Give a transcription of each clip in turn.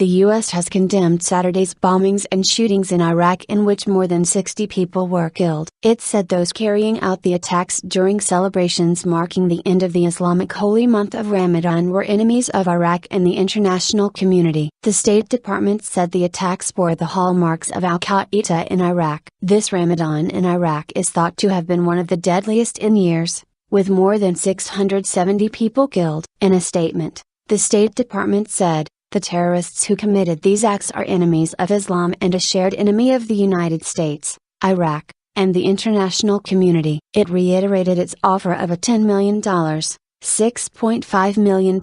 The U.S. has condemned Saturday's bombings and shootings in Iraq in which more than 60 people were killed. It said those carrying out the attacks during celebrations marking the end of the Islamic holy month of Ramadan were enemies of Iraq and the international community. The State Department said the attacks bore the hallmarks of al-Qaeda in Iraq. This Ramadan in Iraq is thought to have been one of the deadliest in years, with more than 670 people killed. In a statement, the State Department said, "The terrorists who committed these acts are enemies of Islam and a shared enemy of the United States, Iraq, and the international community." It reiterated its offer of a $10 million, £6.5 million,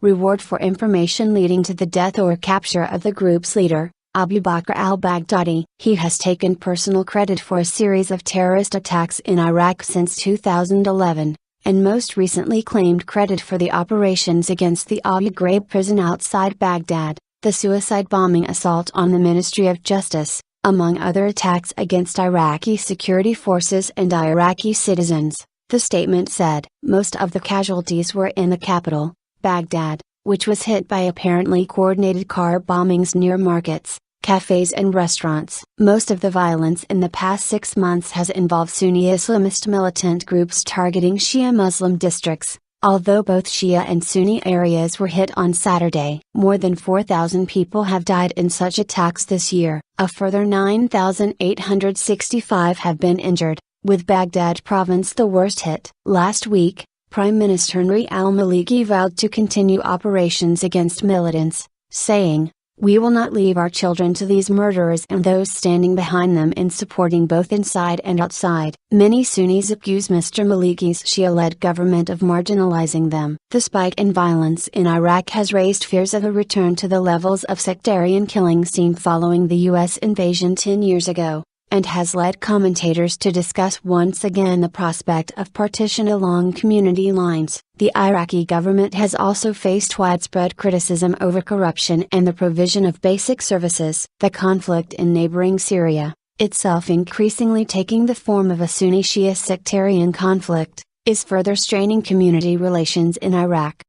reward for information leading to the death or capture of the group's leader, Abu Bakr al-Baghdadi. He has taken personal credit for a series of terrorist attacks in Iraq since 2011. And most recently claimed credit for the operations against the Abu Ghraib prison outside Baghdad, the suicide bombing assault on the Ministry of Justice, among other attacks against Iraqi security forces and Iraqi citizens. The statement said, most of the casualties were in the capital, Baghdad, which was hit by apparently coordinated car bombings near markets, cafes and restaurants. Most of the violence in the past 6 months has involved Sunni Islamist militant groups targeting Shia Muslim districts, although both Shia and Sunni areas were hit on Saturday. More than 4,000 people have died in such attacks this year. A further 9,865 have been injured, with Baghdad province the worst hit. Last week, Prime Minister Nouri al-Maliki vowed to continue operations against militants, saying, "We will not leave our children to these murderers and those standing behind them in supporting both inside and outside." Many Sunnis accuse Mr. Maliki's Shia-led government of marginalizing them. The spike in violence in Iraq has raised fears of a return to the levels of sectarian killing seen following the U.S. invasion 10 years ago, and has led commentators to discuss once again the prospect of partition along community lines. The Iraqi government has also faced widespread criticism over corruption and the provision of basic services. The conflict in neighboring Syria, itself increasingly taking the form of a Sunni-Shia sectarian conflict, is further straining community relations in Iraq.